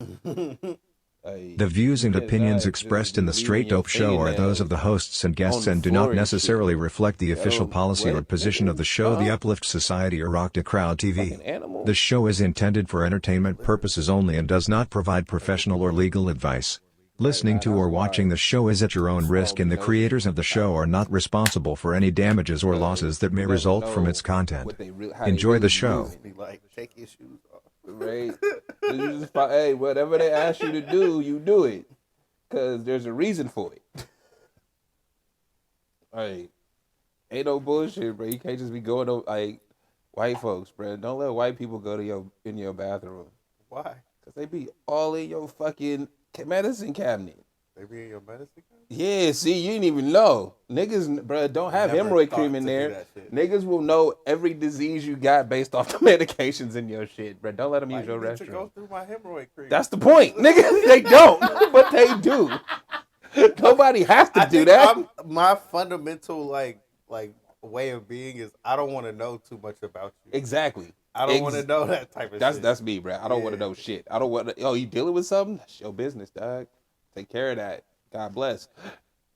The views and opinions just expressed be in the leaving Straight your Dope Show are those of the hosts and on guests the and do floor not and necessarily shit. reflect the I official don't policy or what, position of nigga? the show, the Huh? Uplift Society, or Rock the Crowd TV. Fucking animal. The show is intended for entertainment purposes only and does not provide professional or legal advice. Listening to or watching the show is at your own risk, and the creators of the show are not responsible for any damages or losses that may result from its content. Enjoy the show. Like, take your shoes off. Right? You just, hey, whatever they ask you to do, you do it. Because there's a reason for it. Like, ain't no bullshit, bro. You can't just be going to, like, white folks, bro. Don't let white people go to in your bathroom. Why? Because they be all in your fucking medicine cabinet. They be in your medicine cabinet? Yeah, see, you didn't even know. Niggas, bro, don't have hemorrhoid cream in there. Niggas will know every disease you got based off the medications in your shit, bro. Don't let them use your restroom. To go through my hemorrhoid cream. That's the point, nigga. They don't, but they do. Nobody has to do that. My fundamental like way of being is I don't want to know too much about you. Exactly. I don't want to know that type of shit. That's me, bro. I don't want to know shit. I don't want to. Oh, you dealing with something? That's your business, dog. Take care of that. God bless.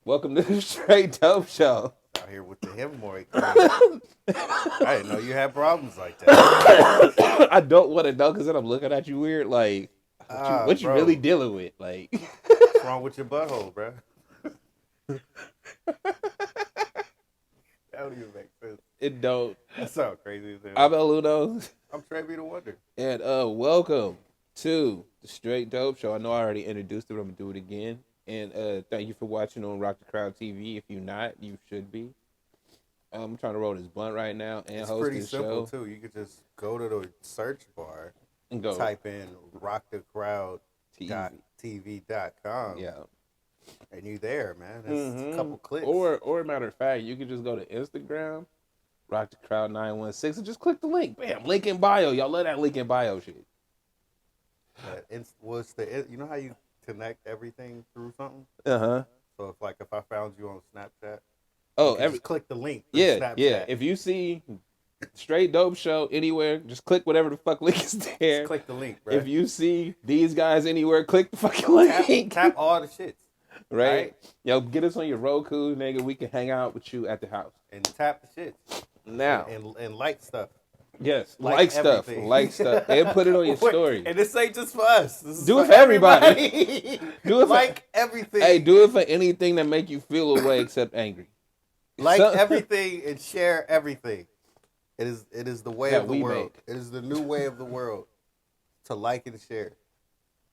Welcome to the Straight Dope Show. Out here with the hemorrhoid cream. I didn't know you had problems like that. I don't want to know because then I'm looking at you weird. Like, what you really dealing with? Like, what's wrong with your butthole, bro? That don't even make sense. It don't. That sounds crazy. I'm El Uno. I'm Trevi the Wonder. And welcome to the Straight Dope Show. I know I already introduced it, but I'm going to do it again. And thank you for watching on Rock the Crowd TV. If you're not, you should be. I'm trying to roll this blunt right now and host this show. It's pretty simple, too. You could just go to the search bar and go type in rockthecrowdtv.com. Yeah. And you there, man. It's a couple clicks. Or matter of fact, you could just go to Instagram, Rock the Crowd 916, and just click the link. Bam, link in bio. Y'all love that link in bio shit. You know how you connect everything through something? Uh-huh. So if I found you on Snapchat, just click the link. Yeah, Snapchat. yeah. If you see Straight Dope Show anywhere, just click whatever the fuck link is there. Just click the link, bro. If you see these guys anywhere, click the fucking link. Tap all the shits. Right? Yo, get us on your Roku, nigga. We can hang out with you at the house. And tap the shits. Now. And like stuff. Yes, like stuff, and put it on your story. And this ain't just for us. Do it for everybody. Do it for everything. Hey, do it for anything that make you feel away except angry. Like everything and share everything. It is the way of the world. It is the new way of the world to like and share.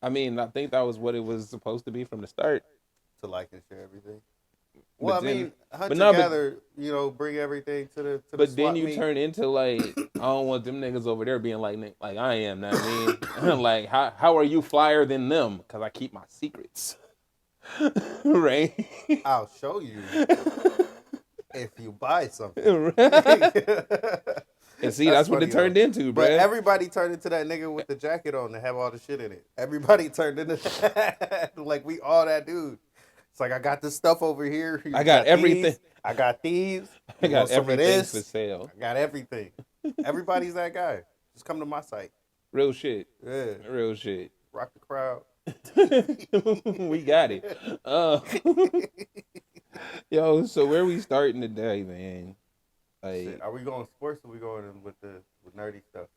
I mean, I think that was what it was supposed to be from the start. To like and share everything. Well, I mean, hunt together, bring everything to the But then you meet. turn into like, I don't want them niggas over there being like I am. Know what I mean? Like, how are you flyer than them? Because I keep my secrets. Right? I'll show you if you buy something. And see, that's what it turned into, bro. But everybody turned into that nigga with the jacket on that have all the shit in it. Everybody turned into that. Like, we all that dude. It's like, I got this stuff over here. I got everything. I got these. I got everything for sale. I got everything. Everybody's that guy. Just come to my site. Real shit. Yeah. Real shit. Rock the crowd. We got it. Yo, so where we starting today, man? Like, are we going sports or are we going with nerdy stuff?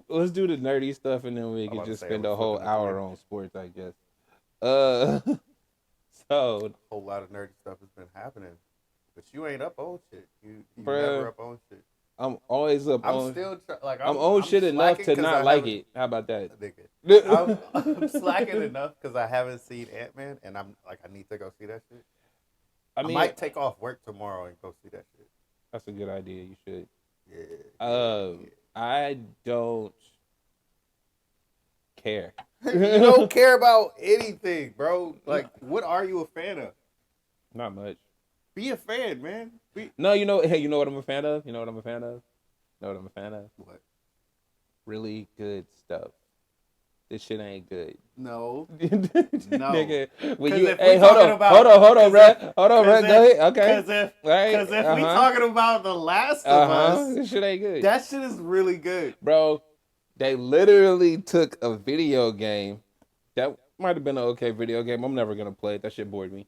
Let's do the nerdy stuff and then we can just spend a whole hour on sports, I guess. So a whole lot of nerdy stuff has been happening, but you ain't up on shit. You never up on shit. I'm always up. I'm still I'm on shit enough to not like it. How about that? I'm slacking enough because I haven't seen Ant-Man, and I'm like, I need to go see that shit. I might take off work tomorrow and go see that shit. That's a good idea. You should. Yeah. I don't care. You don't care about anything, bro. Like, what are you a fan of? Not much. Be a fan, man. No, you know what I'm a fan of? You know what I'm a fan of? What? Really good stuff. This shit ain't good. No. No. Nigga, hold on, bro. Go ahead. Okay. Because if we talking about The Last of Us, this shit ain't good. That shit is really good. Bro, they literally took a video game That might have been an okay video game. I'm never gonna play it. That shit bored me.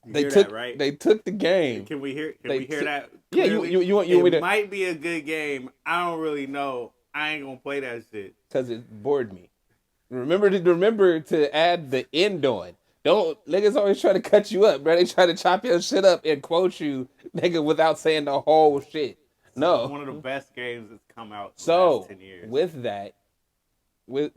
You They hear took that, right? they took the game. Can we hear? Can They we hear took- that? Yeah, Clearly? you want me It to might be a good game. I don't really know. I ain't gonna play that shit. because it bored me. Remember to add the end on. Don't niggas always try to cut you up, bro. They try to chop your shit up and quote you, nigga, without saying the whole shit. No. One of the best games that's come out in the So last 10 years. with that,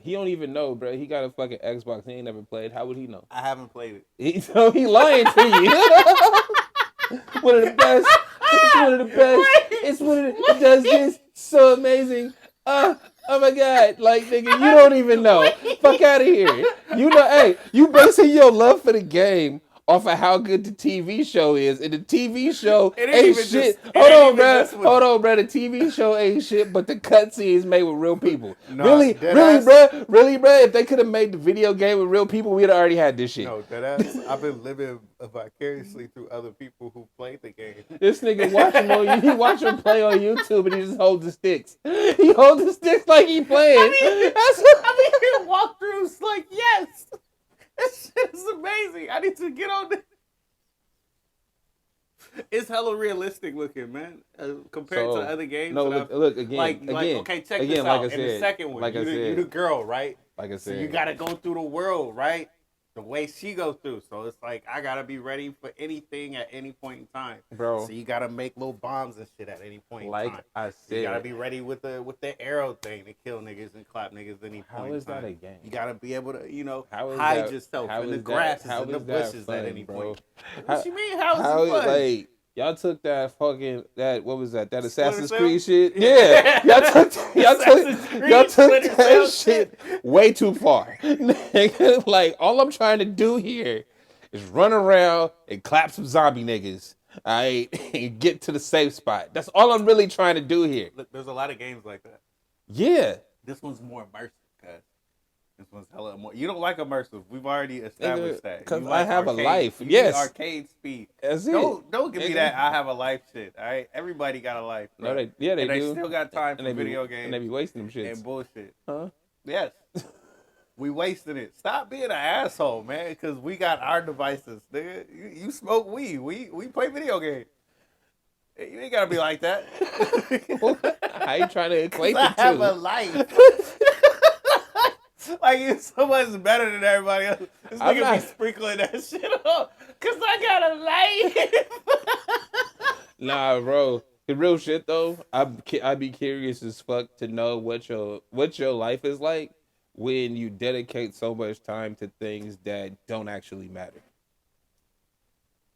he don't even know, bro. He got a fucking Xbox. He ain't never played. How would he know? I haven't played it. He lying to you. One of the best. It's one of the best. It's one of the. It does this so amazing. Oh my god, like nigga, you don't even know. Fuck out of here. You know, hey, you basing your love for the game off of how good the TV show is, and the TV show ain't shit. Hold on, bro. The TV show ain't shit, but the cutscenes made with real people. Really, bro. If they could have made the video game with real people, we'd have already had this shit. No, deadass. I've been living vicariously through other people who played the game. This nigga he watch him play on YouTube, and he just holds the sticks. He holds the sticks like he playing. I mean, walkthroughs like yes. This shit is amazing. I need to get on this. It's hella realistic looking, man, compared to other games. No, look again. Okay, check this out. Like I said, in the second one, you're the girl, right? Like I said, so you gotta go through the world, right? The way she goes through. So it's like I gotta be ready for anything at any point in time, bro. So you gotta make little bombs and shit at any point in time. Like I said, you gotta be ready with the arrow thing to kill niggas and clap niggas at any point in time. How is that a game? You gotta be able to, hide yourself in the grasses and the bushes fun, at any bro? point. What you mean? How is it fun? Like, y'all took that what was that? That Assassin's Creed shit? Yeah. y'all took that shit way too far. Like, all I'm trying to do here is run around and clap some zombie niggas. Alright, and get to the safe spot. That's all I'm really trying to do here. Look, there's a lot of games like that. Yeah. This one's more immersive, cuz. This one's hella more. You don't like immersive. We've already established that. Because like I have arcade, a life. You Yes. need arcade speed. That's Don't give me that I have a life shit. All right, everybody got a life. Bro. No, they do. They still got time for video games. And they be wasting them shits. And bullshit. Huh? Yes. We wasting it. Stop being an asshole, man. Because we got our devices, nigga. You smoke weed. We play video games. You ain't gotta be like that. How you trying to equate the two? I have a life. Like you're so much better than everybody else. This nigga be sprinkling that shit up. Cause I got a life. Nah, bro. The real shit though, I'd be curious as fuck to know what your life is like when you dedicate so much time to things that don't actually matter.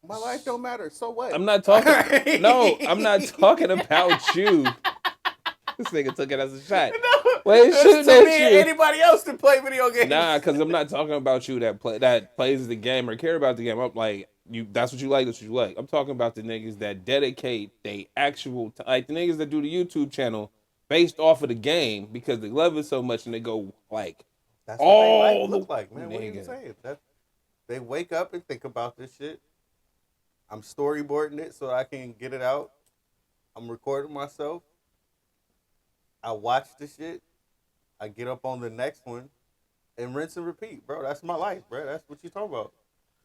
My life don't matter. So what? I'm not talking. No, I'm not talking about you. This nigga took it as a shot. No, Wait, shooting to at me and you. anybody else to play video games. Nah, because I'm not talking about you that plays the game or care about the game. I'm like, that's what you like. That's what you like. I'm talking about the niggas that dedicate they actual like the niggas that do the YouTube channel based off of the game because they love it so much and they go like, that's what they look like, man. What are you saying? They wake up and think about this shit. I'm storyboarding it so I can get it out. I'm recording myself. I watch the shit. I get up on the next one and rinse and repeat, bro. That's my life, bro. That's what you talking about.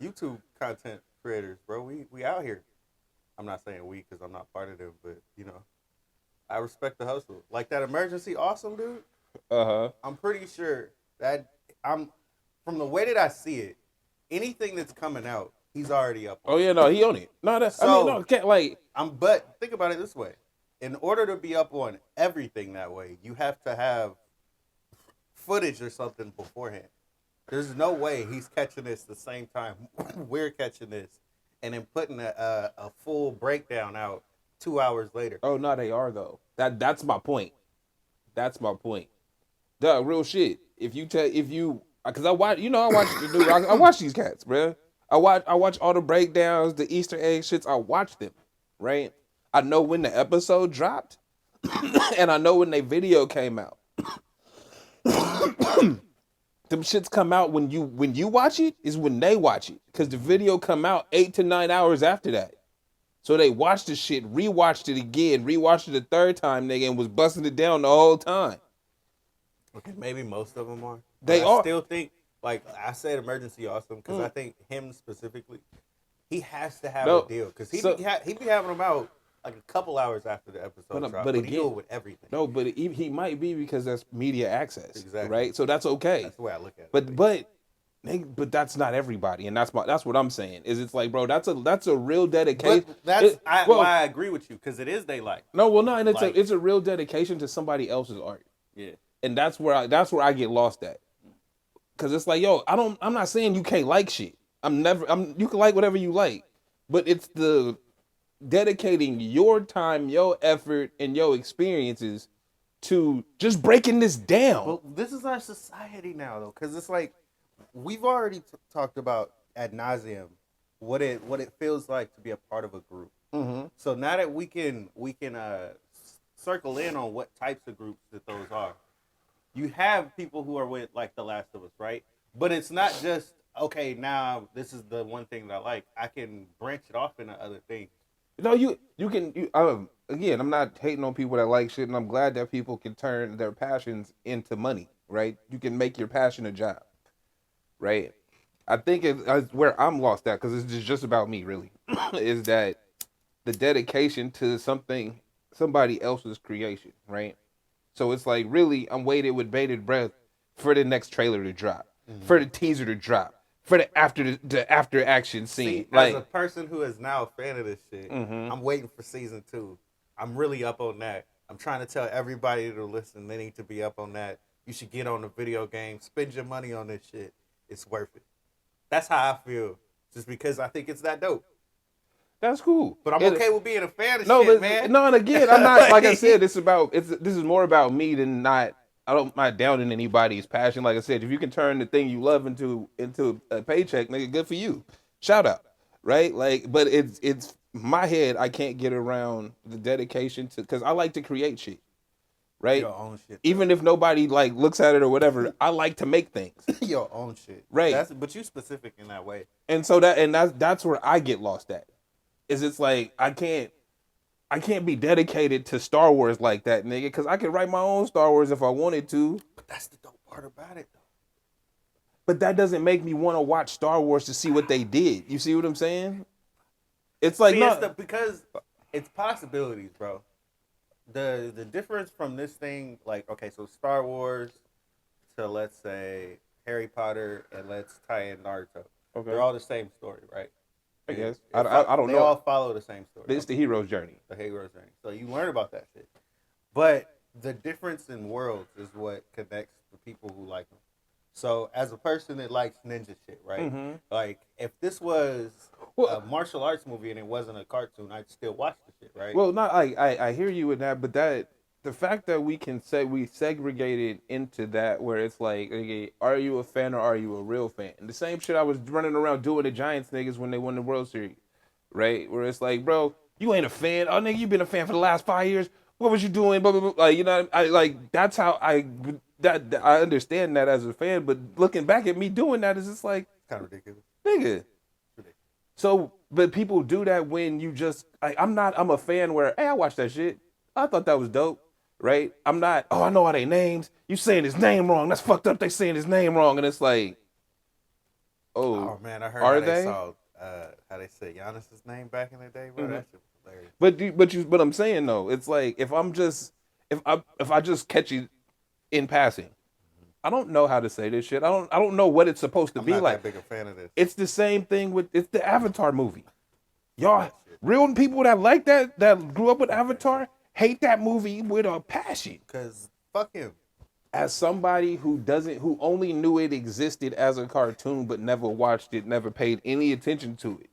YouTube content creators, bro. We out here. I'm not saying we because I'm not part of them, but I respect the hustle. Like that emergency awesome dude. I'm pretty sure that from the way that I see it, anything that's coming out, he's already up on. Oh yeah, no, he on it. No, that's but think about it this way. In order to be up on everything that way, you have to have footage or something beforehand. There's no way he's catching this the same time we're catching this and then putting a full breakdown out 2 hours later. Oh no, they are though. That's my point. That's my point. Duh, real shit. Because I watch these cats, bro. I watch all the breakdowns, the Easter egg shits. I watch them, right? I know when the episode dropped, and I know when they video came out. Them shits come out when you watch it is when they watch it, because the video come out 8 to 9 hours after that. So they watched the shit, rewatched it again, rewatched it a third time, nigga, and was busting it down the whole time. Okay, maybe most of them are. They I are. still think, like I said, emergency awesome because I think him specifically, he has to have a deal because he be having them out like a couple hours after the episode drop. But he do it with everything. No, but he might be because that's media access, exactly. Right? So that's okay. That's the way I look at it. But that's not everybody, and that's what I'm saying. Is it's like, bro, that's a real dedication. But why I agree with you because it is their life. No, and it's a real dedication to somebody else's art. Yeah, and that's where I get lost at. Cause it's like, yo, I'm not saying you can't like shit. You can like whatever you like, but it's the dedicating your time, your effort, and your experiences to just breaking this down. But this is our society now, though, because it's like we've already talked about ad nauseum what it feels like to be a part of a group. Mm-hmm. So now that we can circle in on what types of groups that those are. You have people who are with like The Last of Us, right? But it's not just okay. Now this is the one thing that I like. I can branch it off into other things. No, you can. Again, I'm not hating on people that like shit, and I'm glad that people can turn their passions into money, right? You can make your passion a job, right? I think it's where I'm lost at, because it's just about me, really, is that the dedication to somebody else's creation, right? So it's like, really, I'm waiting with bated breath for the next trailer to drop, for the teaser to drop, for the after action scene. See, as a person who is now a fan of this shit, I'm waiting for season 2. I'm really up on that. I'm trying to tell everybody to listen, they need to be up on that. You should get on the video game, spend your money on this shit. It's worth it. That's how I feel, just because I think it's that dope. That's cool, but I'm okay with being a fan of shit, man. No, and again, I'm not. Like I said, this is more about me than not. I'm not downing anybody's passion. Like I said, if you can turn the thing you love into a paycheck, nigga, good for you. Shout out, right? Like, but it's my head. I can't get around the dedication to, because I like to create shit, right? Your own shit. Even if nobody like looks at it or whatever, I like to make things. Your own shit, right? But you specific in that way, and so that's where I get lost at. Is it's like I can't be dedicated to Star Wars like that, nigga, because I could write my own Star Wars if I wanted to. But that's the dope part about it, though. But that doesn't make me want to watch Star Wars to see what they did. You see what I'm saying? It's like, because it's possibilities, bro. The difference from this thing, like, okay, so Star Wars to, let's say, Harry Potter, and let's tie in Naruto. Okay. They're all the same story, right? I guess. I don't know. They all follow the same story. It's the hero's journey. The hero's journey. So you learn about that shit. But the difference in worlds is what connects the people who like them. So as a person that likes ninja shit, right? Mm-hmm. Like, if this was a martial arts movie and it wasn't a cartoon, I'd still watch the shit, right? Well, not I hear you with that, but the fact that we can say we segregated into that, where it's like, okay, are you a fan or are you a real fan? And the same shit I was running around doing the Giants niggas when they won the World Series, right? Where it's like, bro, you ain't a fan. Oh, nigga, you been a fan for the last 5 years. What was you doing? Blah, blah, blah. Like, you know, I like, that's how I understand that as a fan. But looking back at me doing that is just like, kind of ridiculous, nigga. So, but people do that when you just, I'm a fan where, hey, I watched that shit. I thought that was dope. Right? I'm not, I know all their names. You saying his name wrong. That's fucked up. They saying his name wrong. And it's like, oh man, I heard how they saw how they said Giannis's name back in the day, bro. Mm-hmm. That shit was hilarious. But I'm saying though, it's like, if I just catch you in passing, I don't know how to say this shit. I don't know what it's supposed to be like. I'm not that big a fan of this. It's the same thing it's the Avatar movie. Y'all, real people that like that grew up with Avatar, hate that movie with a passion. Cause fuck him. As somebody who only knew it existed as a cartoon but never watched it, never paid any attention to it,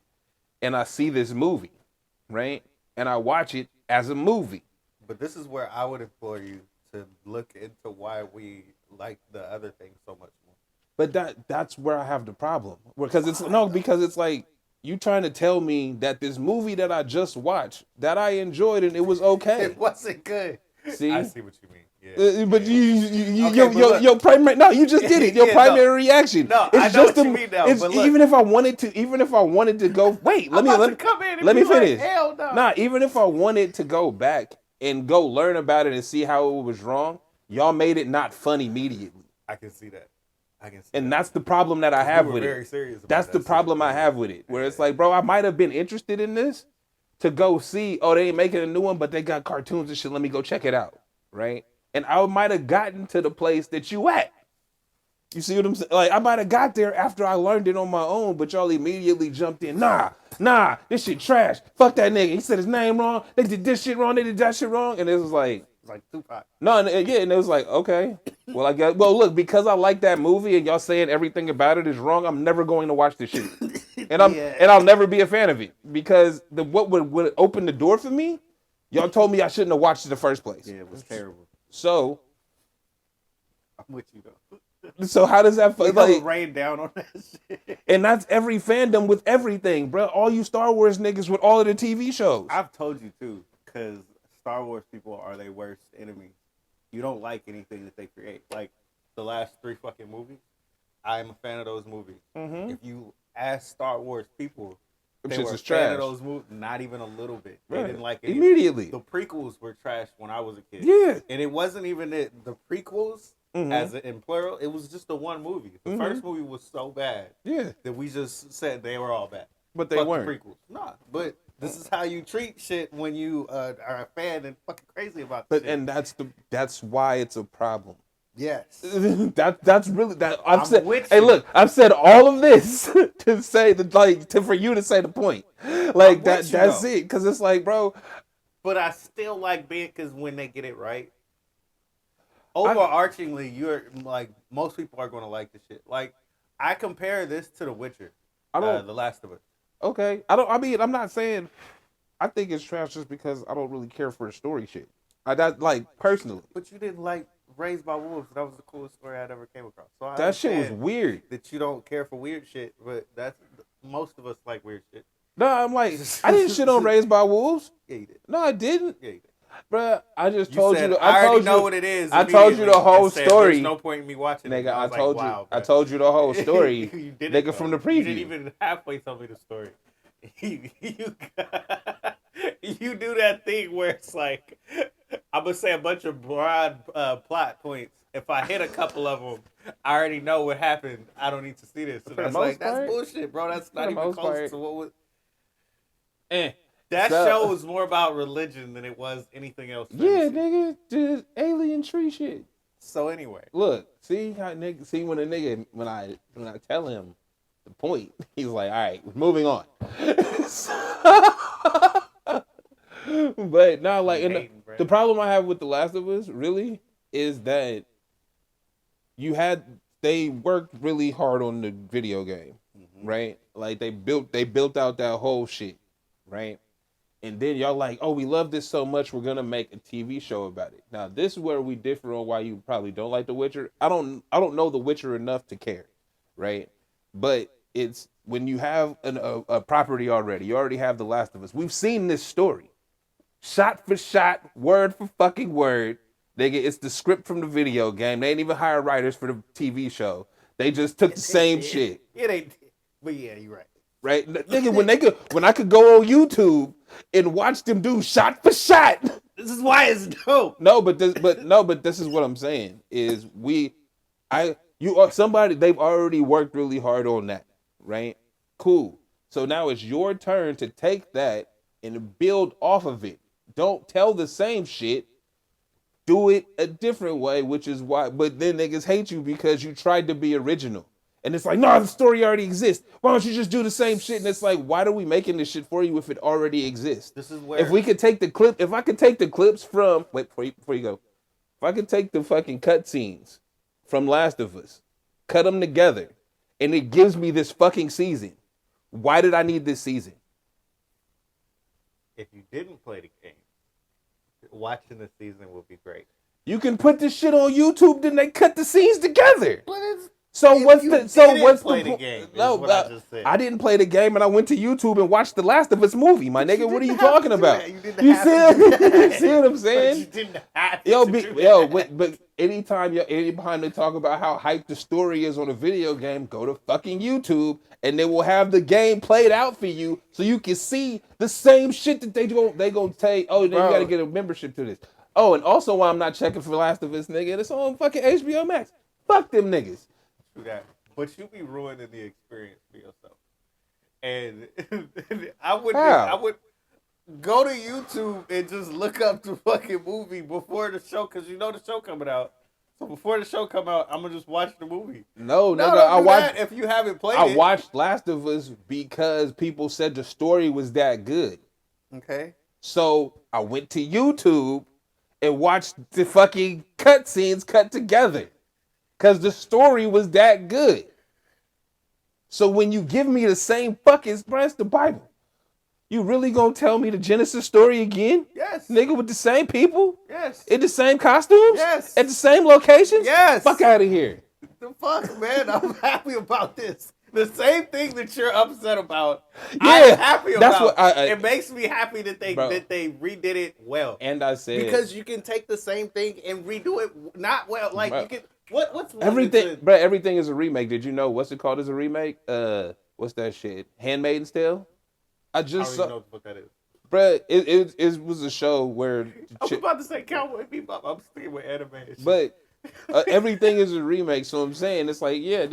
and I see this movie, right? And I watch it as a movie. But this is where I would implore you to look into why we like the other thing so much more. But that's where I have the problem. Because it's like, you trying to tell me that this movie that I just watched, that I enjoyed and it was okay. It wasn't good. See? I see what you mean. Yeah. But your primary, no, you just did it. Your primary reaction. No, it's I know just what you mean now. But look, even if I wanted to go, wait, let me finish. Hell no. Nah, even if I wanted to go back and go learn about it and see how it was wrong, Y'all made it not fun immediately. I can see that. And that's the problem that I have with very it. Serious about that's the problem I have with it. Where it's like, bro, I might have been interested in this to go see, oh, they ain't making a new one, but they got cartoons and shit. Let me go check it out. Right? And I might have gotten to the place that you at. You see what I'm saying? Like, I might have got there after I learned it on my own, but y'all immediately jumped in. Nah, this shit trash. Fuck that nigga. He said his name wrong. They did this shit wrong. They did that shit wrong. And it was like Tupac. No, and it was like, okay. Well, I guess. Well, look, because I like that movie and y'all saying everything about it is wrong, I'm never going to watch this shit, and I'll never be a fan of it because what would open the door for me? Y'all told me I shouldn't have watched it in the first place. Yeah, it was terrible. So, I'm with you though. So how does that like rain down on that shit? And that's every fandom with everything, bro. All you Star Wars niggas with all of the TV shows. I've told you too, because Star Wars people are their worst enemies. You don't like anything that they create. Like the last 3 fucking movies, I am a fan of those movies. Mm-hmm. If you ask Star Wars people, they were a fan of those movies. Not even a little bit. They didn't like it immediately. The prequels were trash when I was a kid. Yeah, and it wasn't even it. The prequels. Mm-hmm. As in plural, it was just the one movie. The first movie was so bad, that we just said they were all bad. But they weren't. The prequels. Nah, but this is how you treat shit when you are a fan and fucking crazy about it. And that's why it's a problem. Yes. that's really that. I've said. Hey, look, I've said all of this to say that, for you to say the point, like that. That's it. Because it's like, bro. But I still like being because when they get it right. Overarchingly, you're like most people are going to like this shit. Like I compare this to The Witcher, The Last of Us. Okay, I'm not saying I think it's trash just because I don't really care for the story shit. Personally. But you didn't like Raised by Wolves. That was the coolest story I'd ever came across. So that shit was weird. That you don't care for weird shit, but most of us like weird shit. No, I'm like I didn't shit on Raised by Wolves. Yeah, you did. No, I didn't. Yeah, you did. Bruh, I just told you. I already know what it is. I told you the whole story. There's no point in me watching it. Nigga, I told you the whole story. Nigga, from the preview. You didn't even halfway tell me the story. You do that thing where it's like, I'm going to say a bunch of broad plot points. If I hit a couple of them, I already know what happened. I don't need to see this. So that's bullshit, bro. That's not even close to what was... That show was more about religion than it was anything else. Yeah, nigga, just alien tree shit. So anyway, look, see when I tell him the point, he's like, all right, moving on. But now, like, the problem I have with The Last of Us really is that they worked really hard on the video game, right? Like they built out that whole shit, right? And then y'all like, oh, we love this so much, we're gonna make a TV show about it. Now, this is where we differ on why you probably don't like The Witcher. I don't know The Witcher enough to care, right? But it's when you have a property already, you already have The Last of Us. We've seen this story, shot for shot, word for fucking word. Nigga, it's the script from the video game. They ain't even hire writers for the TV show. They just took the same shit. Yeah, they did. But yeah, you're right. Right, nigga, when I could go on YouTube and watch them do shot for shot. This is why it's dope. No, but this is what I'm saying is somebody they've already worked really hard on that, right? Cool. So now it's your turn to take that and build off of it. Don't tell the same shit. Do it a different way, which is why. But then niggas hate you because you tried to be original. And it's like, no, the story already exists. Why don't you just do the same shit? And it's like, why are we making this shit for you if it already exists? This is where if I could take the clips from before you go, if I could take the fucking cutscenes from Last of Us, cut them together, and it gives me this fucking season. Why did I need this season? If you didn't play the game, watching the season will be great. You can put this shit on YouTube, then they cut the scenes together. But it's what's the game? No, I didn't play the game, and I went to YouTube and watched The Last of Us movie. My nigga, what are you talking about? You see what I'm saying? You didn't have to but anytime they talk about how hyped the story is on a video game, go to fucking YouTube, and they will have the game played out for you, so you can see the same shit that they gonna say. Oh, then you got to get a membership to this. Oh, and also why I'm not checking for Last of Us, nigga. It's on fucking HBO Max. Fuck them niggas. True that. But you be ruining the experience for yourself. And I would go to YouTube and just look up the fucking movie before the show, because you know the show coming out. So before the show come out, I'm gonna just watch the movie. No, nigga, I watched if you haven't played it. I watched Last of Us because people said the story was that good. Okay. So I went to YouTube and watched the fucking cutscenes cut together. Cause the story was that good. So when you give me the same fucking, bro, it's the Bible. You really gonna tell me the Genesis story again? Yes. Nigga, with the same people? Yes. In the same costumes? Yes. At the same locations? Yes. Fuck out of here. The fuck, man? I'm happy about this. The same thing that you're upset about. Yeah, I'm happy about. That's what it makes me happy that they redid it well. And I said, because you can take the same thing and redo it not well. Like, bro, you can what's everything, bro. Everything is a remake. Did you know what's it called as a remake? What's that shit? Handmaid's Tale. I don't even know what that is. Bro, it was a show where I was about to say Cowboy Bebop. I'm sticking with animation. But everything is a remake, so I'm saying it's like, yeah,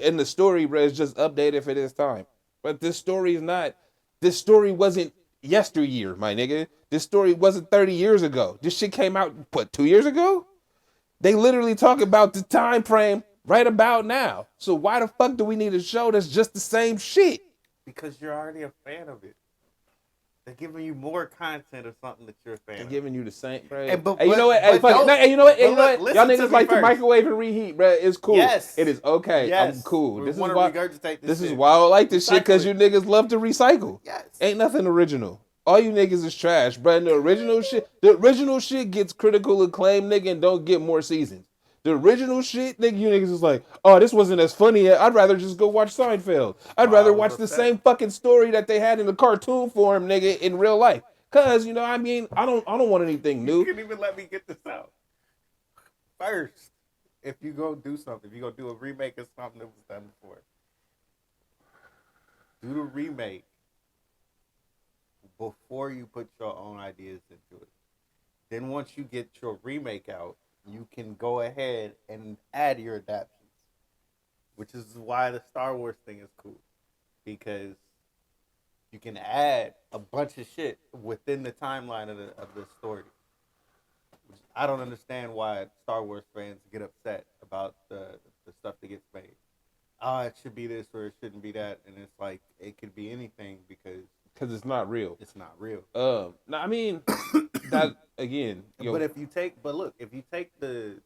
and the story, bro, is just updated for this time. But this story is not. This story wasn't yesteryear, my nigga. This story wasn't 30 years ago. This shit came out, what, 2 years ago? They literally talk about the time frame right about now. So why the fuck do we need a show that's just the same shit? Because you're already a fan of it. They're giving you more content of something that you're a fan of. They're giving you the same, bro. Hey, you know what? Hey, you know what? Y'all niggas like to microwave and reheat, bro. It's cool. Yes. It is okay. Yes. I'm cool. This is why I like this shit, because you niggas love to recycle. Yes. Ain't nothing original. All you niggas is trash, bro. And the original shit gets critical acclaim, nigga, and don't get more seasons. The original shit, nigga, you niggas is like, oh, this wasn't as funny yet. I'd rather just go watch Seinfeld. I'd rather watch the same fucking story that they had in the cartoon form, nigga, in real life. Cause, you know, I mean, I don't want anything new. You can't even let me get this out. First, if you go do something, if you go do a remake of something that was done before, do the remake before you put your own ideas into it. Then once you get your remake out, you can go ahead and add your adaptations, which is why the Star Wars thing is cool, because you can add a bunch of shit within the timeline of the story. Which I don't understand why Star Wars fans get upset about the stuff that gets made. Oh, it should be this or it shouldn't be that, and it's like it could be anything because it's not real. It's not real. No, I mean that again. But if you take the,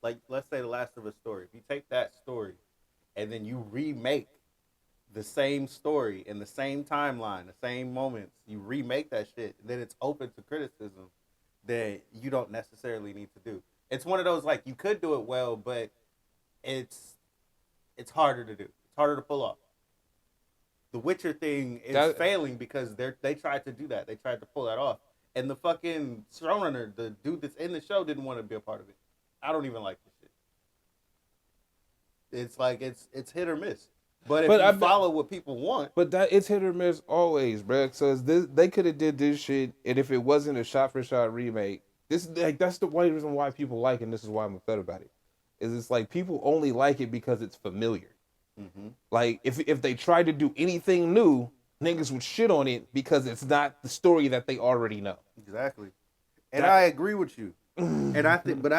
like, let's say the Last of Us story. If you take that story, and then you remake the same story in the same timeline, the same moments, you remake that shit, then it's open to criticism that you don't necessarily need to do. It's one of those, like, you could do it well, but it's harder to do. It's harder to pull off. The Witcher thing is failing because they tried to do that. They tried to pull that off. And the fucking showrunner, the dude that's in the show, didn't want to be a part of it. I don't even like this shit. It's like, it's hit or miss. But if you follow what people want. But it's hit or miss always, bro. So they could have did this shit, and if it wasn't a shot-for-shot remake, that's the one reason why people like it, and this is why I'm upset about it, is it's like people only like it because it's familiar. Mm-hmm. Like, if they tried to do anything new, niggas would shit on it because it's not the story that they already know. Exactly. And I agree with you. And I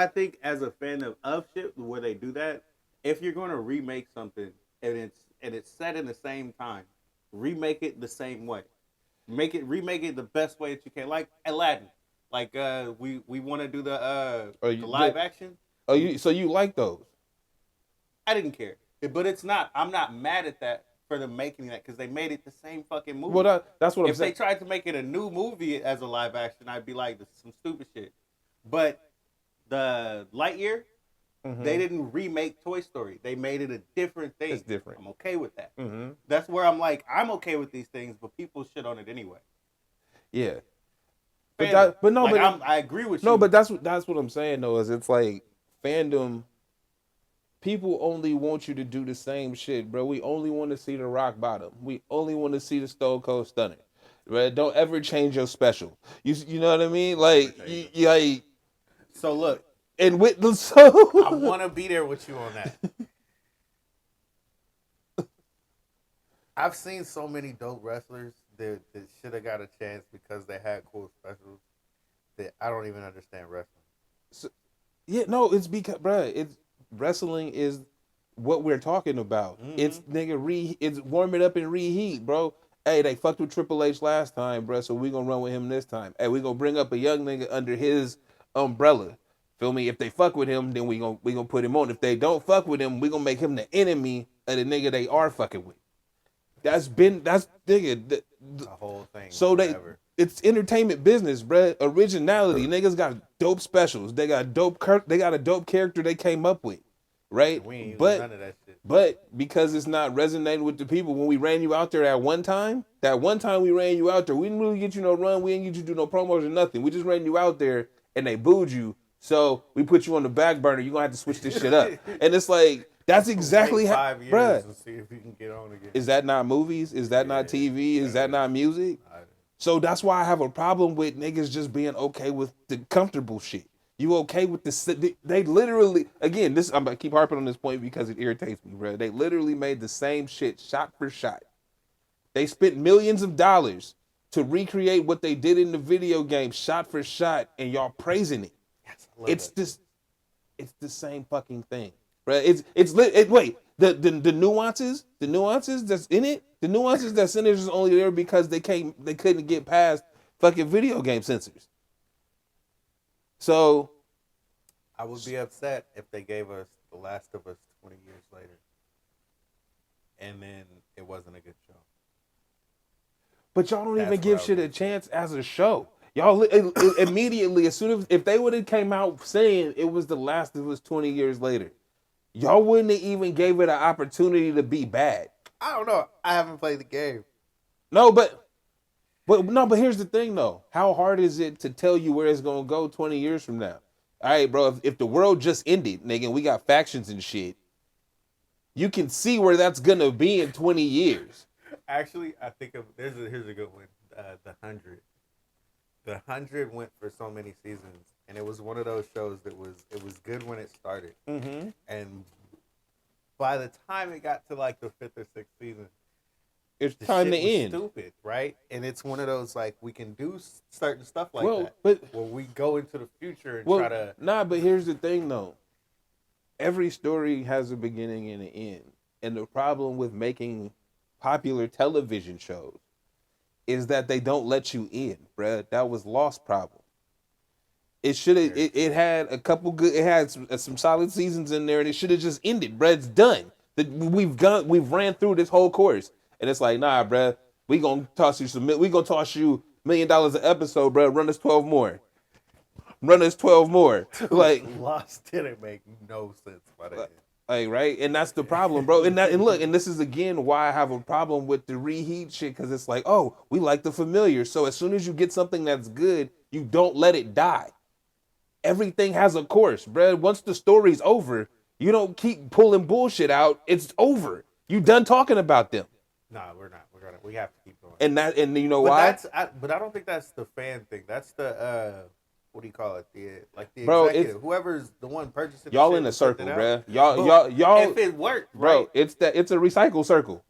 think as a fan of shit where they do that, if you're going to remake something and it's set in the same time, remake it the same way. Remake it the best way that you can. Like Aladdin. Like we want to do the live action. So you like those? I didn't care. But it's not. I'm not mad at that for them making that because they made it the same fucking movie. Well, that's what I'm saying. If they tried to make it a new movie as a live action, I'd be like, this is some stupid shit. But the Lightyear, they didn't remake Toy Story. They made it a different thing. It's different. I'm okay with that. Mm-hmm. That's where I'm like, I'm okay with these things, but people shit on it anyway. Yeah. I agree with you. No, but that's what I'm saying though. Is it's like fandom. People only want you to do the same shit, bro. We only want to see the rock bottom. We only want to see the Stone Cold Stunner. Right? Don't ever change your special. You know what I mean? Like, So look, and with the I want to be there with you on that. I've seen so many dope wrestlers that should have got a chance because they had cool specials that I don't even understand wrestling. So, yeah, no, it's because, bruh, it's wrestling is what we're talking about. Mm-hmm. It's it's warm it up and reheat, bro. Hey, they fucked with Triple H last time, bro, so we gonna run with him this time. Hey, we gonna bring up a young nigga under his umbrella. Feel me? If they fuck with him, then we gonna put him on. If they don't fuck with him, we gonna make him the enemy of the nigga they are fucking with. That's nigga the whole thing. So forever. It's entertainment business, bruh. Originality. Niggas got dope specials. They got a dope character they came up with, right? We ain't none of that shit. But because it's not resonating with the people, when we ran you out there that one time we ran you out there, we didn't really get you no run. We didn't get you to do no promos or nothing. We just ran you out there and they booed you. So we put you on the back burner. You're gonna have to switch this shit up. And it's like, that's exactly how, 5 years bruh. and see if you can get on again. Is that not movies? Is that not TV? Is that not music? So that's why I have a problem with niggas just being okay with the comfortable shit. You okay with they literally, again, I'm gonna keep harping on this point because it irritates me, bro. They literally made the same shit shot for shot. They spent millions of dollars to recreate what they did in the video game shot for shot, and y'all praising it. Yes, it's the same fucking thing, bro. Wait, the nuances that's in it, the nuances that's in it is only there because they couldn't get past fucking video game censors. So I would be upset if they gave us The Last of Us 20 years later, and then it wasn't a good show. But y'all don't even give shit a chance as a show. Y'all immediately, as soon as if they would have came out saying it was The Last of Us 20 years later, y'all wouldn't have even gave it an opportunity to be bad. I don't know. I haven't played the game. No, but here's the thing though. How hard is it to tell you where it's gonna go 20 years from now? All right, bro. If the world just ended, nigga, and we got factions and shit, you can see where that's gonna be in 20 years. Actually, I think here's a good one. The 100. The 100 went for so many seasons, and it was one of those shows that was good when it started, and by the time it got to like the 5th or 6th season, it's time to end. Stupid, right? And it's one of those like we can do certain stuff like that, but where we go into the future and try to. Nah, but here's the thing though. Every story has a beginning and an end, and the problem with making popular television shows is that they don't let you in, bruh. That was Lost problem. It should have. It had a couple good. It had some solid seasons in there, and it should have just ended, bruh. It's done. We've ran through this whole course, and it's like, nah, bruh. We gonna toss you $1 million an episode, bruh. Run us 12 more. Like Lost didn't make no sense by the end. Like, right? And that's the problem, bro. And look, and this is again why I have a problem with the reheat shit, because it's like, oh, we like the familiar. So as soon as you get something that's good, you don't let it die. Everything has a course, bro. Once the story's over, you don't keep pulling bullshit out. It's over. You done talking about them. Nah, we're not. We have to keep going. And you know why? But I don't think that's the fan thing. That's the what do you call it? The executive, whoever's the one purchasing. Y'all in a circle, bro. Y'all. If it worked, bro, right? It's a recycle circle.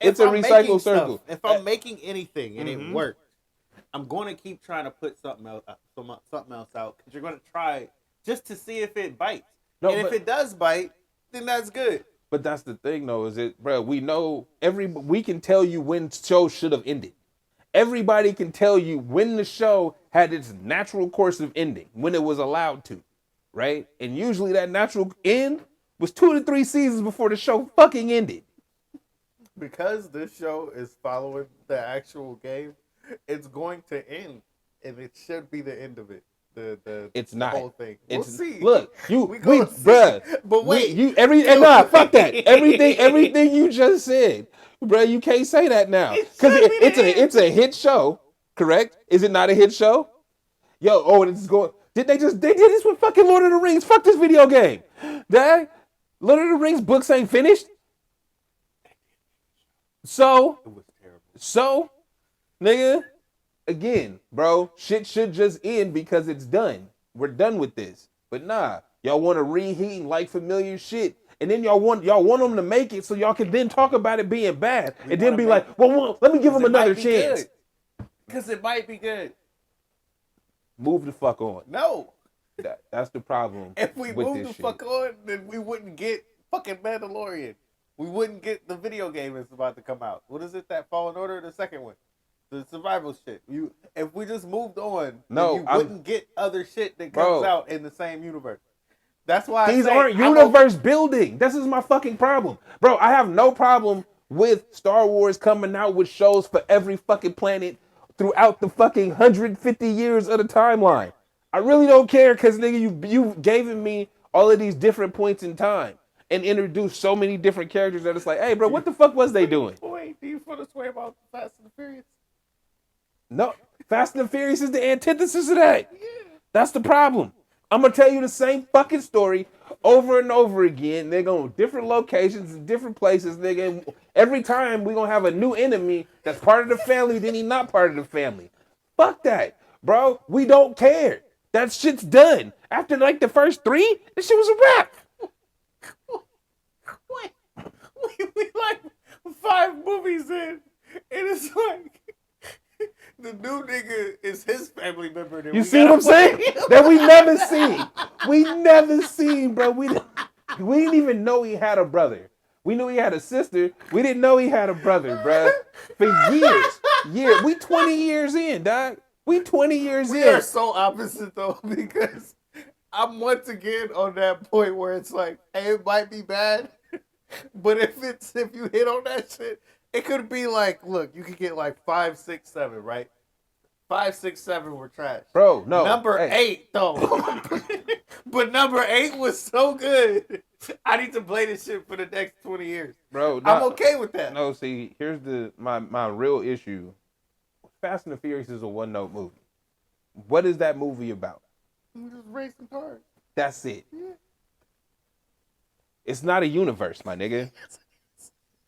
It's a recycle circle. If I'm making anything and it worked, I'm going to keep trying to put something else out because you're going to try just to see if it bites. If it does bite, then that's good. But that's the thing, though, is it, bro? We know we can tell you when shows should have ended. Everybody can tell you when the show had its natural course of ending, when it was allowed to, right? And usually that natural end was 2 to 3 seasons before the show fucking ended. Because this show is following the actual game, it's going to end, and it should be the end of it. It's not. The whole thing. We'll see. Look, bruh. But wait, fuck that. Everything you just said, bruh. You can't say that now because it's a hit show, correct? Is it not a hit show? It's going. They did this with fucking Lord of the Rings. Fuck this video game. That Lord of the Rings books ain't finished. So it was terrible. So, nigga. Again, bro, shit should just end because it's done. We're done with this. But nah, y'all want to reheat and like familiar shit. And then y'all want them to make it so y'all can then talk about it being bad. And then be like, well, let me give them another chance. Because it might be good. Move the fuck on. No. That's the problem. If we move the fuck on, then we wouldn't get fucking Mandalorian. We wouldn't get the video game that's about to come out. What is it, that Fallen Order, the second one? The survival shit. If we just moved on, you wouldn't get other shit that comes out in the same universe. That's why these aren't universe building. This is my fucking problem. Bro, I have no problem with Star Wars coming out with shows for every fucking planet throughout the fucking 150 years of the timeline. I really don't care because, nigga, you given me all of these different points in time and introduced so many different characters that it's like, hey, bro, what the fuck was they doing? Wait, do you feel this way about Fast and the Furious? No, Fast and the Furious is the antithesis of that. Yeah. That's the problem. I'm going to tell you the same fucking story over and over again. They're going to different locations and different places. Nigga. Every time we're going to have a new enemy that's part of the family, then he's not part of the family. Fuck that, bro. We don't care. That shit's done. After like the first 3, this shit was a wrap. We like 5 movies in, and it's like the new nigga is his family member. You see what I'm saying? That we never seen. We never seen, bro. We didn't even know he had a brother. We knew he had a sister. We didn't know he had a brother, bro. For years. We 20 years in, dog. We 20 years in. We are so opposite, though, because I'm once again on that point where it's like, hey, it might be bad, but if you hit on that shit, it could be like, look, you could get like 5, 6, 7, right? 5, 6, 7 were trash. Bro, no. Number 8, though. But number 8 was so good. I need to play this shit for the next 20 years. Bro, I'm okay with that. No, see, here's my real issue. Fast and the Furious is a one-note movie. What is that movie about? You just racing cars. That's it. Yeah. It's not a universe, my nigga.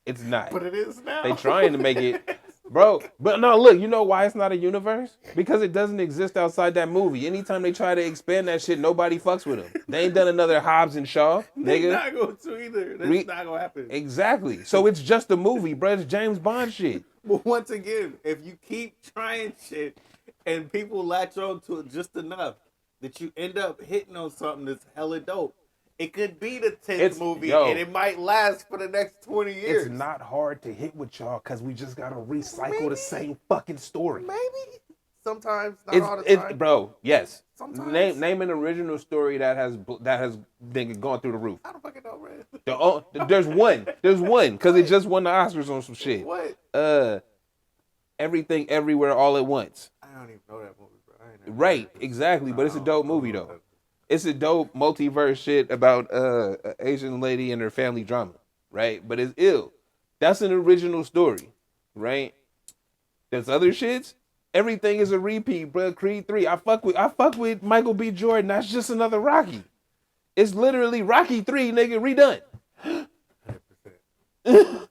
It's not. But it is now. They trying to make it. Bro, but no, look, you know why it's not a universe? Because it doesn't exist outside that movie. Anytime they try to expand that shit, nobody fucks with them. They ain't done another Hobbs and Shaw, nigga. They're not going to either. That's not going to happen. Exactly. So it's just a movie, bro. It's James Bond shit. But once again, if you keep trying shit and people latch on to it just enough that you end up hitting on something that's hella dope, it could be the 10th movie, and it might last for the next 20 years. It's not hard to hit with y'all because we just got to recycle the same fucking story. Maybe. Sometimes, not all the time. Bro, yes. Sometimes. Name an original story that has been gone through the roof. I don't fucking know, man. There's one. There's one because it just won the Oscars on some shit. What? Everything, Everywhere, All at Once. I don't even know that movie, bro. Right, exactly. But it's a dope movie, though. It's a dope multiverse shit about an Asian lady and her family drama, right? But it's ill. That's an original story, right? There's other shits. Everything is a repeat, bro. Creed 3. I fuck with Michael B. Jordan. That's just another Rocky. It's literally Rocky 3, nigga, redone. 100%.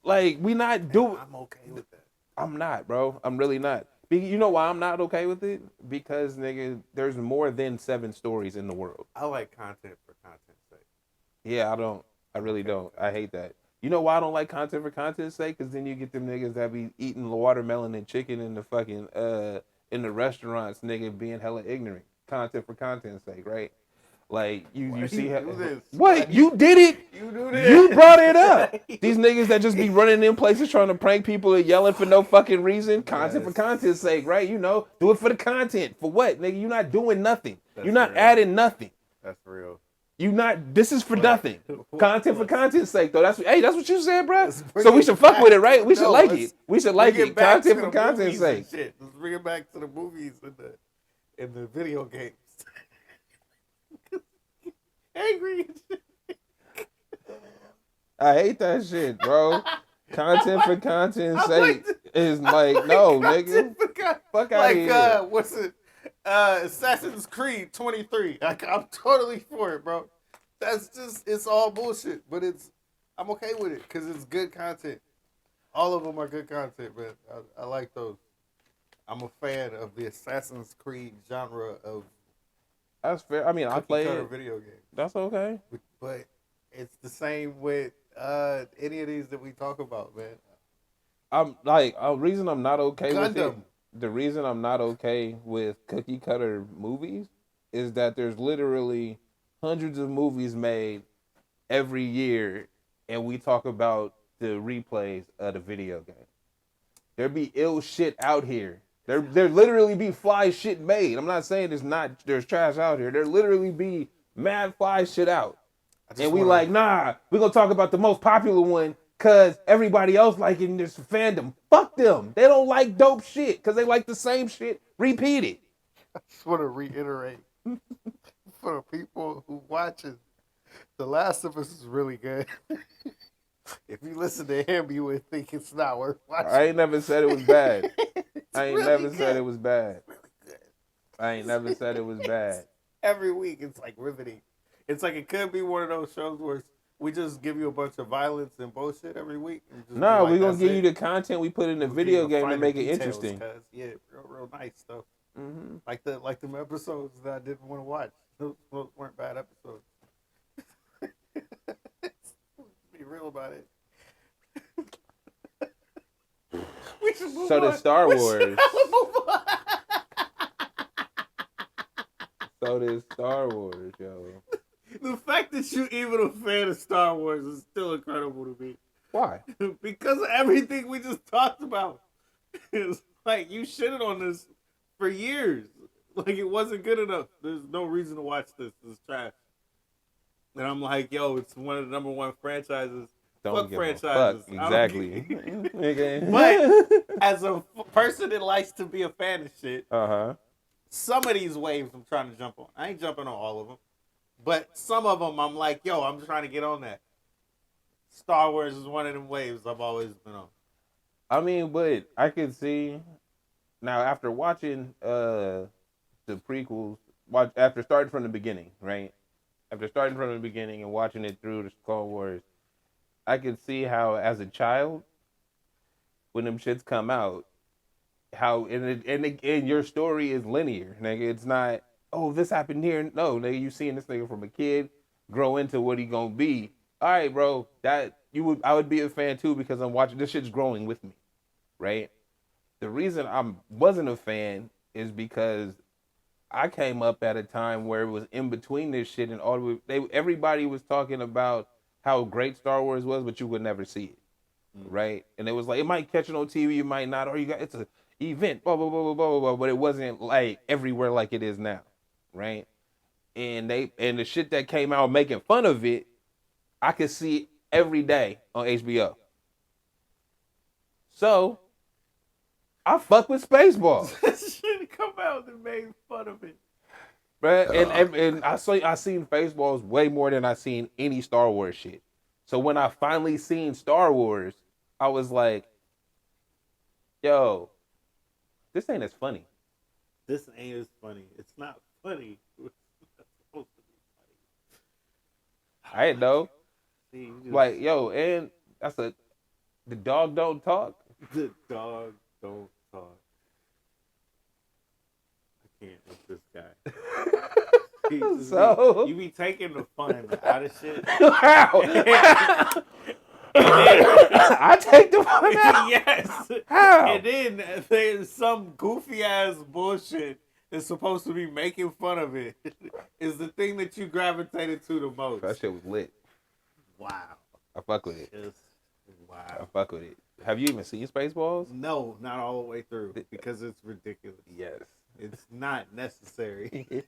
Like, we not doing. I'm okay with that. I'm not, bro. I'm really not. You know why I'm not okay with it? Because, nigga, there's more than 7 stories in the world. I like content for content's sake. Yeah, I don't. I really don't. I hate that. You know why I don't like content for content's sake? Because then you get them niggas that be eating watermelon and chicken in the fucking, in the restaurants, nigga, being hella ignorant. Content for content's sake, right? Like, you see how... What? You did it? You do this. You brought it up. These niggas that just be running in places trying to prank people and yelling for no fucking reason. Content for content's sake, right? You know, do it for the content. For what, nigga? You're not doing nothing. You're not adding nothing. That's real. You not. This is for nothing. Content for content's sake, though. That's what you said, bro. So we should fuck with it, right? We should like it. We should like it. Content for content's sake. Let's bring it back to the movies and the video games. Angry. I hate that shit, bro. Content for content's sake is like, no, nigga. Fuck out of here. What's it? Assassin's Creed 23. I'm totally for it, bro. That's just, it's all bullshit, but I'm okay with it because it's good content. All of them are good content, man. I like those. I'm a fan of the Assassin's Creed genre of That's fair. I mean, I play cutter it. video game. That's okay. But it's the same with any of these that we talk about, man. I'm like reason I'm not okay with it. Gundam. The reason I'm not okay with cookie cutter movies is that there's literally hundreds of movies made every year, and we talk about the replays of the video game. There be ill shit out here. There literally be fly shit made. I'm not saying there's trash out here. There literally be mad fly shit out. And we like, nah, we gonna talk about the most popular one cause everybody else like it in this fandom. Fuck them. They don't like dope shit cause they like the same shit repeated. I just want to reiterate for the people who watching, The Last of Us is really good. If you listen to him, you would think it's not worth watching. I ain't never said it was bad. I ain't never said it was bad. Really good. I ain't never said it was bad. Every week, it's like riveting. It's like it could be one of those shows where we just give you a bunch of violence and bullshit every week. No, we're going to give you the content we put in the video game to make it interesting. Yeah, real nice stuff. Mm-hmm. Like them episodes that I didn't want to watch. Those weren't bad episodes. Be real about it. We should move so on. The Star Wars. So the Star Wars, yo. The fact that you're even a fan of Star Wars is still incredible to me. Why? Because of everything we just talked about. It's like you shitted on this for years. Like it wasn't good enough. There's no reason to watch this. This is trash. And I'm like, yo, it's one of the number one franchises. Don't fuck franchises. Fuck. Exactly. But as a person that likes to be a fan of shit, uh-huh. Some of these waves I'm trying to jump on. I ain't jumping on all of them. But some of them I'm like, yo, I'm trying to get on that. Star Wars is one of them waves I've always been on. I mean, but I could see now after watching the prequels, after starting from the beginning, right? After starting from the beginning and watching it through the Clone Wars, I could see how as a child, when them shits come out, how and your story is linear, nigga. It's not, oh, this happened here. No, nigga, you seeing this nigga from a kid grow into what he gonna be. All right, bro, I would be a fan too because I'm watching this shit's growing with me, right? The reason I wasn't a fan is because I came up at a time where it was in between this shit and everybody was talking about how great Star Wars was, but you would never see it, right? And it was like it might catch it on TV, you might not, or it's an event, blah blah blah blah blah blah, but it wasn't like everywhere like it is now, right? And the shit that came out making fun of it, I could see every day on HBO. So I fuck with Spaceballs. Shit come out and made fun of it. But and I seen Spaceballs way more than I seen any Star Wars shit. So when I finally seen Star Wars, I was like, yo, this ain't as funny. This ain't as funny. It's not funny. It's not supposed to be funny. I ain't know. See, like, yo, and the dog don't talk. The dog don't talk. I can't with this guy. So you be taking the fun out of shit. How? I take the fun out. Yes. How? And then there's some goofy ass bullshit that's supposed to be making fun of it. Is the thing that you gravitated to the most. That shit was lit. Wow. I fuck with it. Wow. I fuck with it. Have you even seen Spaceballs? No, not all the way through because it's ridiculous. Yes. It's not necessary. Yes.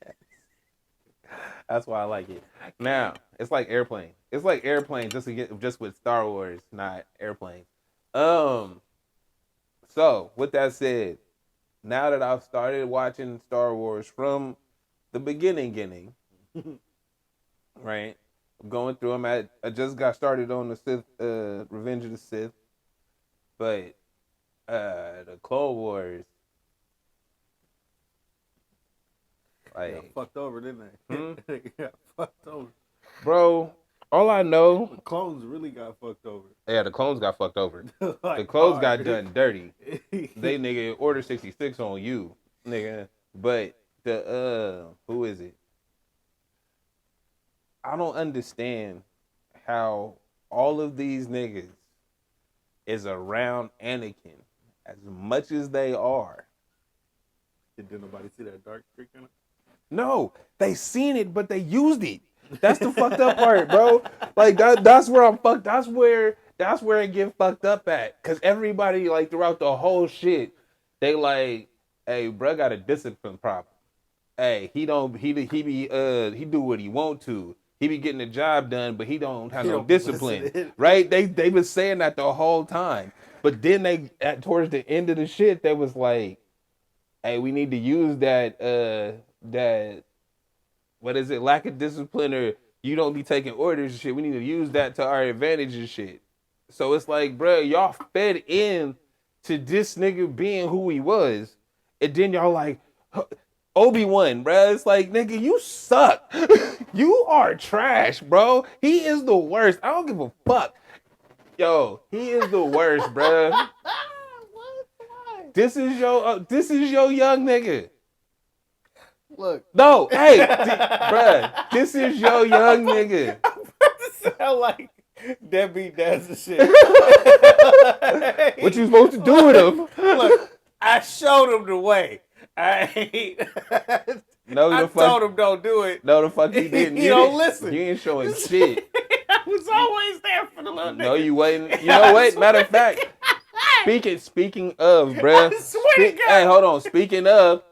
That's why I like it. Now, it's like Airplane. It's like Airplane just with Star Wars, not Airplane. So, with that said, now that I've started watching Star Wars from the beginning, right? I'm going through them. I just got started on the Sith, Revenge of the Sith. But the Clone Wars, like, got fucked over, didn't they? They got fucked over. Bro, all I know, the clones really got fucked over. Yeah, the clones got fucked over. Like, the clones got done dirty. They nigga Order 66 on you, nigga. But the who is it? I don't understand how all of these niggas is around Anakin as much as they are. Did nobody see that dark streak in it? No, they seen it, but they used it. That's the fucked up part, bro. Like that's where I'm fucked. That's where it get fucked up at. Cause everybody like throughout the whole shit, they like, hey, bro, got a discipline problem. Hey, he do what he want to. He be getting the job done, but he don't have no discipline, right? They been saying that the whole time, but then towards the end of the shit, they was like, hey, we need to use that what is it, lack of discipline, or you don't be taking orders and shit. We need to use that to our advantage and shit. So it's like, bro, y'all fed in to this nigga being who he was, and then y'all like, Obi-Wan, bro. It's like, nigga, you suck. You are trash, bro. He is the worst. I don't give a fuck. Yo, he is the worst, bro. This is your young nigga. Look. No, hey, bruh, this is your young nigga. Sound like deadbeat dads and shit. What you supposed to do with him? Look, I showed him the way. I told him don't do it. No, the fuck you didn't. He don't listen. You ain't showing shit. I was always there for the little nigga. No, you wasn't. You know what? Matter of fact, speaking of, bruh. I swear to God. Hey, hold on. Speaking of,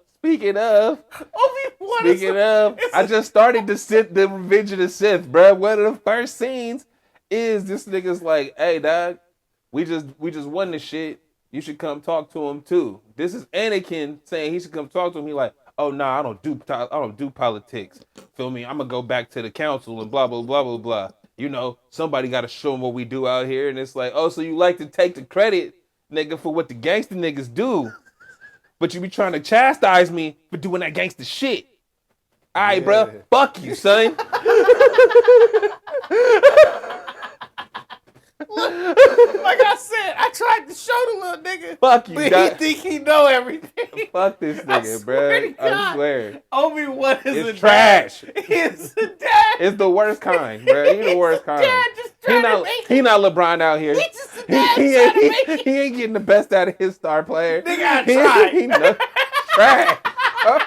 I just started the Revenge of the Sith, bruh. One of the first scenes is this nigga's like, hey, dog, we just won the shit. You should come talk to him too. This is Anakin saying he should come talk to him. He like, oh nah, I don't do politics. Feel me? I'm gonna go back to the council and blah blah blah blah blah. You know, somebody got to show them what we do out here. And it's like, oh, so you like to take the credit, nigga, for what the gangster niggas do, but you be trying to chastise me for doing that gangster shit. All right, bro, fuck you, son. Like I said, I tried to show the little nigga. Fuck you, but God. he think he know everything. Fuck this nigga, bro. I swear. Obi-Wan is trash. He's the dad. It's the worst kind, bro. He's the worst kind. He not LeBron out here. He just a dad he ain't getting the best out of his star player. Nigga, I tried. Trash.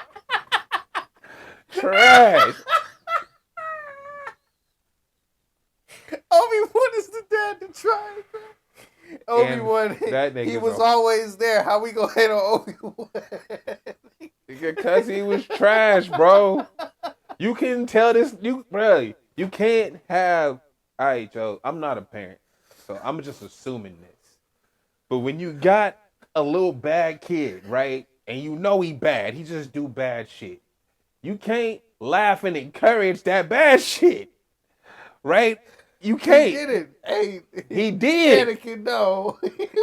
Trash. Obi-Wan is the dad to try, bro. Obi-Wan, he was always there. How we gonna hate on Obi-Wan? Because he was trash, bro. You can tell this, bro. You can't have. All right, Joe. I'm not a parent, so I'm just assuming this. But when you got a little bad kid, right, and you know he bad, he just do bad shit. You can't laugh and encourage that bad shit, right? You can't. He did it. Hey, he did. Anakin, no.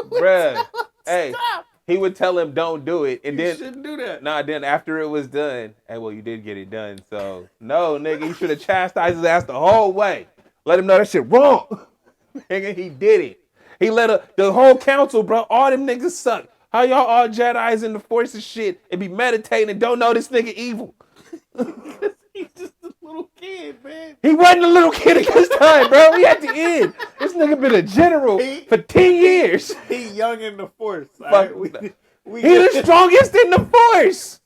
Bruh. Hey, stop. He would tell him don't do it. And you shouldn't do that. Nah, then after it was done, hey, well, you did get it done. So, no, nigga, you should have chastised his ass the whole way. Let him know that shit wrong. Nigga, he did it. He let the whole council, bro, all them niggas suck. How y'all all Jedis in the force and shit and be meditating and don't know this nigga evil? He's just a little kid, man. He wasn't a little kid at this time, bro. We at the end. This nigga been a general for 10 years. He young in the force. Fuck, right? He the strongest in the force.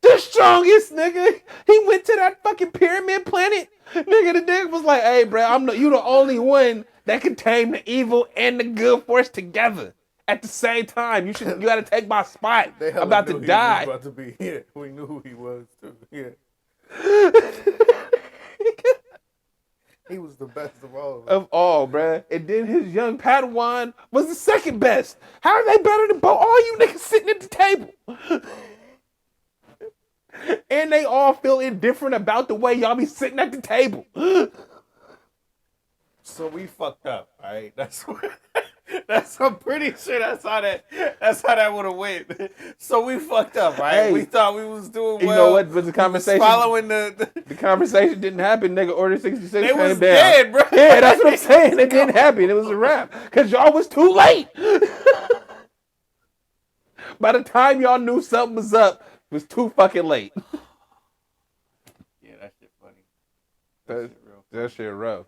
The strongest, nigga. He went to that fucking pyramid planet. Nigga, the nigga was like, hey, bro, you the only one that can tame the evil and the good force together at the same time. You gotta take my spot. I'm about to die. About to be here. We knew who he was too. Yeah. He was the best of all. Of all, bruh. And then his young Padawan was the second best. How are they better than both? All you niggas sitting at the table. And they all feel indifferent about the way y'all be sitting at the table. So we fucked up, all right? I'm pretty sure that's how that would have went. So we fucked up, right? Hey, we thought we was doing well. You know what? But the conversation following the conversation didn't happen, nigga. Order 66 they came was down. Dead, bro. Yeah, that's what I'm saying. It didn't happen. It was a wrap. Cause y'all was too late. By the time y'all knew something was up, it was too fucking late. Yeah, that shit funny. That shit rough.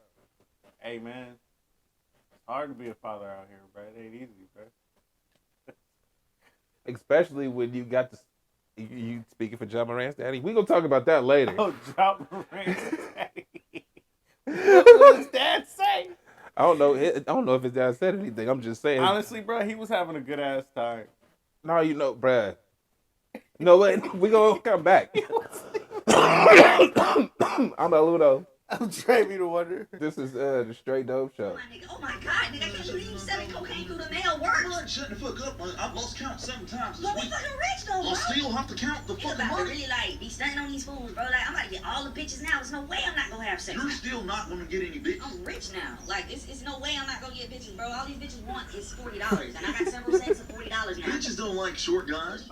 Hey, man. It's hard to be a father out here, bro. It ain't easy, bro. Especially when you got the... You speaking for John Moran's daddy? We gonna talk about that later. Oh, John Moran's daddy. What did his dad say? I don't know if his dad said anything. I'm just saying. Honestly, bro, he was having a good ass time. No, you know, bruh. No, wait. We gonna come back. I'm Ludo. I'm Jamie the Wonder. This is the Straight Dope Show. Oh my God, nigga, I can't believe you selling cocaine through the mail works. Man, shut the fuck up, man. I've lost count 7 times this But we week. fucking rich though, bro. I still have to count the You fucking about to money. really like be stunting on these fools, bro. Like I'm about to get all the bitches now. There's no way I'm not gonna have sex. You're still not gonna get any bitches. I'm rich now. Like it's no way I'm not gonna get bitches, bro. All these bitches want is $40, and I got several sets of $40 now. Bitches don't like short guys.